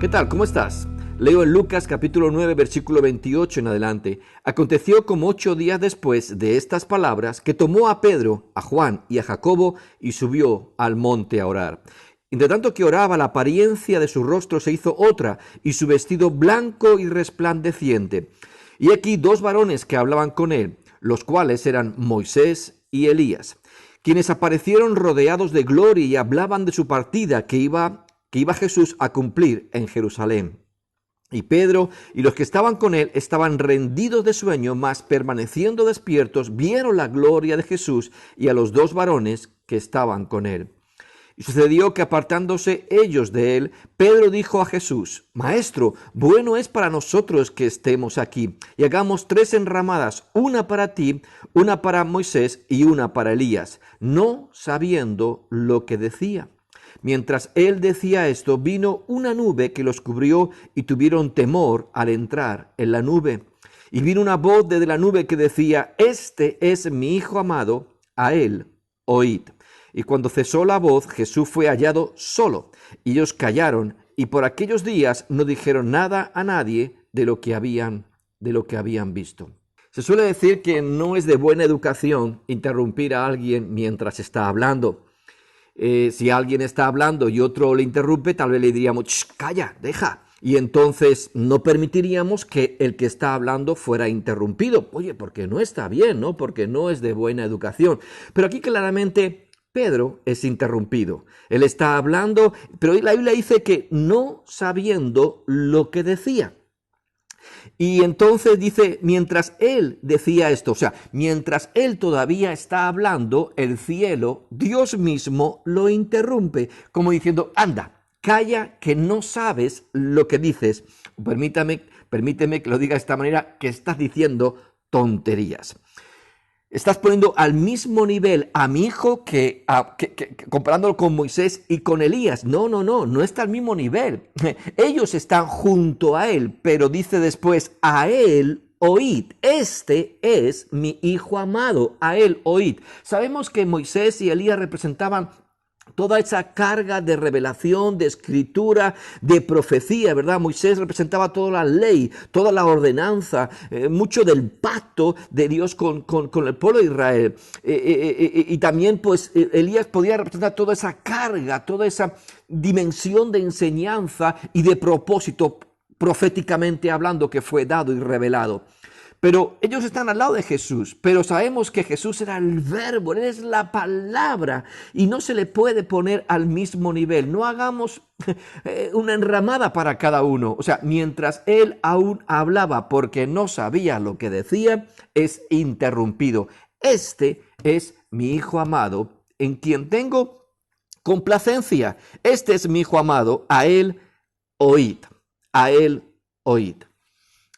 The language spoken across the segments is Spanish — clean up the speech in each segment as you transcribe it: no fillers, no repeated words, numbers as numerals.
¿Qué tal? ¿Cómo estás? Leo en Lucas capítulo 9, versículo 28 en adelante. Aconteció como 8 días después de estas palabras que tomó a Pedro, a Juan y a Jacobo y subió al monte a orar. Entre tanto que oraba, la apariencia de su rostro se hizo otra y su vestido blanco y resplandeciente. Y aquí 2 varones que hablaban con él, los cuales eran Moisés y Elías, quienes aparecieron rodeados de gloria y hablaban de su partida que iba Jesús a cumplir en Jerusalén. Y Pedro y los que estaban con él estaban rendidos de sueño, mas permaneciendo despiertos, vieron la gloria de Jesús y a los 2 varones que estaban con él. Y sucedió que apartándose ellos de él, Pedro dijo a Jesús: Maestro, bueno es para nosotros que estemos aquí, y hagamos 3 enramadas, una para ti, una para Moisés y una para Elías, no sabiendo lo que decía. Mientras él decía esto, vino una nube que los cubrió y tuvieron temor al entrar en la nube. Y vino una voz desde la nube que decía: Este es mi Hijo amado, a él oíd. Y cuando cesó la voz, Jesús fue hallado solo, y ellos callaron, y por aquellos días no dijeron nada a nadie de lo que habían visto. Se suele decir que no es de buena educación interrumpir a alguien mientras está hablando. Si alguien está hablando y otro le interrumpe, tal vez le diríamos: calla, deja. Y entonces no permitiríamos que el que está hablando fuera interrumpido. Oye, porque no está bien, ¿no? Porque no es de buena educación. Pero aquí claramente Pedro es interrumpido. Él está hablando, pero la Biblia dice que no sabiendo lo que decía. Y entonces dice, mientras él decía esto, o sea, mientras él todavía está hablando, el cielo, Dios mismo lo interrumpe, como diciendo: anda, calla, que no sabes lo que dices. Permíteme que lo diga de esta manera, que estás diciendo tonterías. Estás poniendo al mismo nivel a mi hijo que comparándolo con Moisés y con Elías. No está al mismo nivel. Ellos están junto a él, pero dice después: a él oíd. Este es mi hijo amado, a él oíd. Sabemos que Moisés y Elías representaban toda esa carga de revelación, de escritura, de profecía, ¿verdad? Moisés representaba toda la ley, toda la ordenanza, mucho del pacto de Dios con el pueblo de Israel. Y también, pues, Elías podía representar toda esa carga, toda esa dimensión de enseñanza y de propósito, proféticamente hablando, que fue dado y revelado. Pero ellos están al lado de Jesús, pero sabemos que Jesús era el verbo, Él es la palabra y no se le puede poner al mismo nivel. No hagamos una enramada para cada uno. O sea, mientras Él aún hablaba porque no sabía lo que decía, es interrumpido. Este es mi Hijo amado, en quien tengo complacencia. Este es mi Hijo amado, a Él oíd. A Él oíd.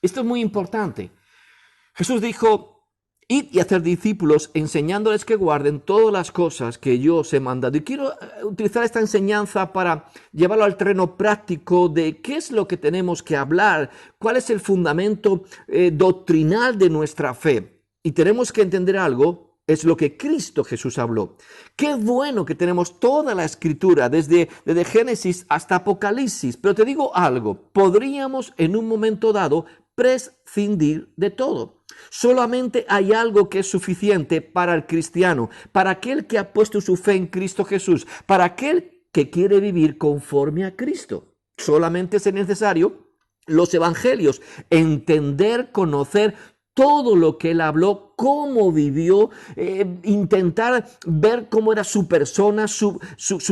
Esto es muy importante. Jesús dijo: id y hacer discípulos, enseñándoles que guarden todas las cosas que yo os he mandado. Y quiero utilizar esta enseñanza para llevarlo al terreno práctico de qué es lo que tenemos que hablar, cuál es el fundamento doctrinal de nuestra fe. Y tenemos que entender algo, es lo que Cristo Jesús habló. Qué bueno que tenemos toda la Escritura, desde Génesis hasta Apocalipsis. Pero te digo algo, podríamos en un momento dado prescindir de todo. Solamente hay algo que es suficiente para el cristiano, para aquel que ha puesto su fe en Cristo Jesús, para aquel que quiere vivir conforme a Cristo. Solamente es necesario los evangelios, entender, conocer todo lo que él habló, cómo vivió, intentar ver cómo era su persona, su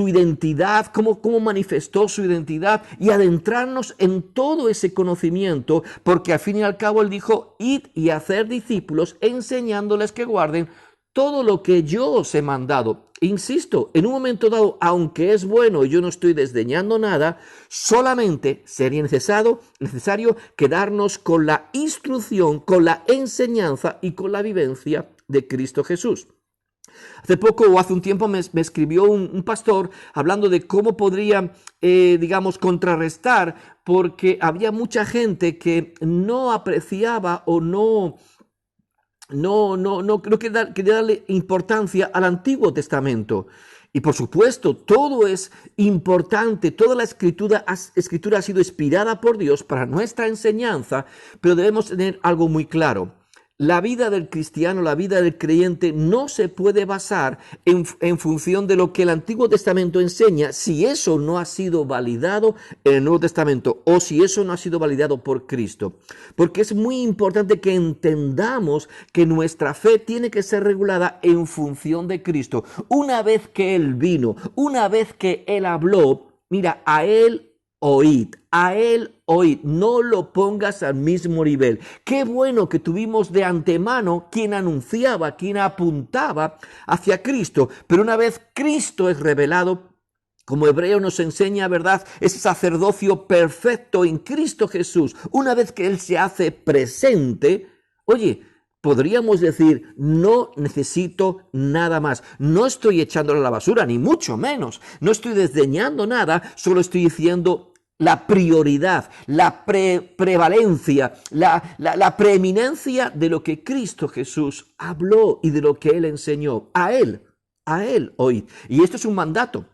identidad, cómo manifestó su identidad y adentrarnos en todo ese conocimiento, porque al fin y al cabo él dijo: id y hacer discípulos, enseñándoles que guarden todo lo que yo os he mandado. Insisto, en un momento dado, aunque es bueno y yo no estoy desdeñando nada, solamente sería necesario quedarnos con la instrucción, con la enseñanza y con la vivencia de Cristo Jesús. Hace poco o hace un tiempo me escribió un pastor hablando de cómo podría, contrarrestar, porque había mucha gente que no apreciaba o no quería darle importancia al Antiguo Testamento. Y por supuesto, todo es importante, toda la escritura ha sido inspirada por Dios para nuestra enseñanza, pero debemos tener algo muy claro. La vida del cristiano, la vida del creyente no se puede basar en función de lo que el Antiguo Testamento enseña si eso no ha sido validado en el Nuevo Testamento o si eso no ha sido validado por Cristo. Porque es muy importante que entendamos que nuestra fe tiene que ser regulada en función de Cristo. Una vez que Él vino, una vez que Él habló, mira, a Él oíd, no lo pongas al mismo nivel. Qué bueno que tuvimos de antemano quien anunciaba, quien apuntaba hacia Cristo, pero una vez Cristo es revelado, como Hebreo nos enseña, ¿verdad? Ese sacerdocio perfecto en Cristo Jesús, una vez que Él se hace presente, oye, podríamos decir, no necesito nada más. No estoy echándolo a la basura, ni mucho menos. No estoy desdeñando nada, solo estoy diciendo la prioridad, la prevalencia, la preeminencia de lo que Cristo Jesús habló y de lo que Él enseñó. A Él oíd. Y esto es un mandato.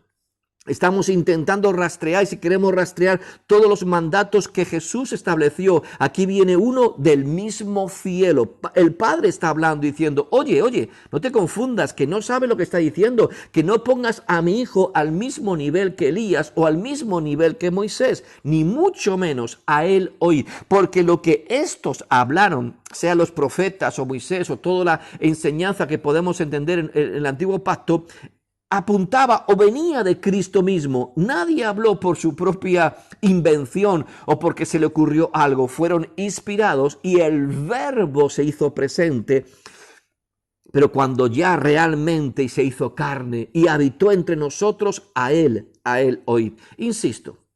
Estamos intentando rastrear, y si queremos rastrear todos los mandatos que Jesús estableció, aquí viene uno del mismo cielo. El Padre está hablando diciendo, oye, no te confundas, que no sabe lo que está diciendo, que no pongas a mi hijo al mismo nivel que Elías o al mismo nivel que Moisés, ni mucho menos a él oír, porque lo que estos hablaron, sea los profetas o Moisés o toda la enseñanza que podemos entender en el antiguo pacto, apuntaba o venía de Cristo mismo. Nadie habló por su propia invención o porque se le ocurrió algo. Fueron inspirados y el verbo se hizo presente. Pero cuando ya realmente se hizo carne y habitó entre nosotros, a él oíd. Insisto,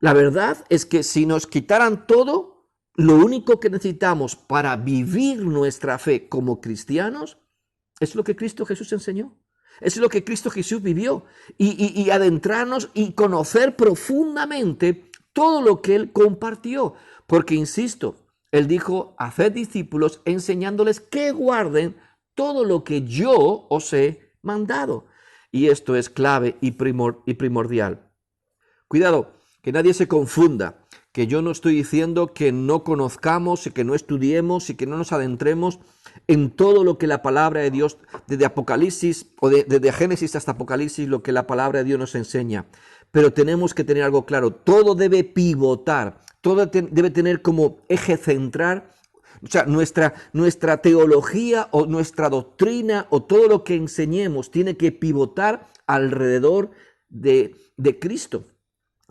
la verdad es que si nos quitaran todo, lo único que necesitamos para vivir nuestra fe como cristianos es lo que Cristo Jesús enseñó. Es lo que Cristo Jesús vivió y adentrarnos y conocer profundamente todo lo que Él compartió. Porque, insisto, Él dijo, haced discípulos enseñándoles que guarden todo lo que yo os he mandado. Y esto es clave y primordial. Cuidado, que nadie se confunda, que yo no estoy diciendo que no conozcamos y que no estudiemos y que no nos adentremos en todo lo que la palabra de Dios, desde Apocalipsis o desde Génesis hasta Apocalipsis, lo que la palabra de Dios nos enseña. Pero tenemos que tener algo claro, todo debe pivotar, todo debe tener como eje central, o sea, nuestra teología o nuestra doctrina o todo lo que enseñemos tiene que pivotar alrededor de Cristo.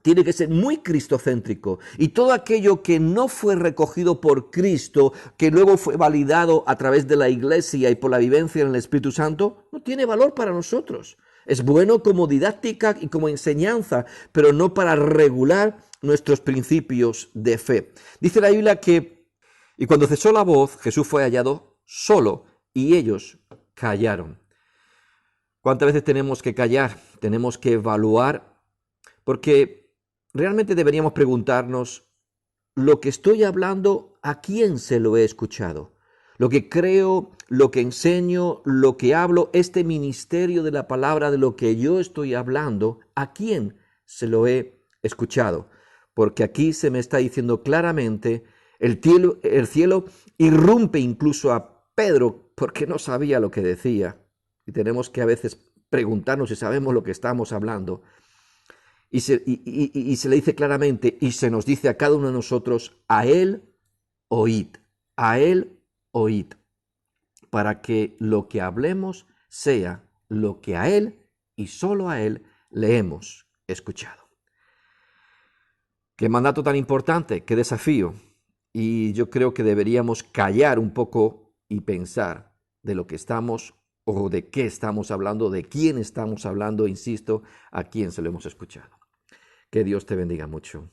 Tiene que ser muy cristocéntrico. Y todo aquello que no fue recogido por Cristo, que luego fue validado a través de la iglesia y por la vivencia en el Espíritu Santo, no tiene valor para nosotros. Es bueno como didáctica y como enseñanza, pero no para regular nuestros principios de fe. Dice la Biblia que, y cuando cesó la voz, Jesús fue hallado solo y ellos callaron. ¿Cuántas veces tenemos que callar? Tenemos que evaluar, porque realmente deberíamos preguntarnos, ¿lo que estoy hablando, a quién se lo he escuchado? Lo que creo, lo que enseño, lo que hablo, este ministerio de la palabra, de lo que yo estoy hablando, ¿a quién se lo he escuchado? Porque aquí se me está diciendo claramente, el cielo irrumpe incluso a Pedro porque no sabía lo que decía. Y tenemos que a veces preguntarnos si sabemos lo que estamos hablando. Y se le dice claramente, y se nos dice a cada uno de nosotros, a él oíd, para que lo que hablemos sea lo que a él y solo a él le hemos escuchado. Qué mandato tan importante, qué desafío. Y yo creo que deberíamos callar un poco y pensar de lo que estamos o de qué estamos hablando, de quién estamos hablando, insisto, a quién se lo hemos escuchado. Que Dios te bendiga mucho.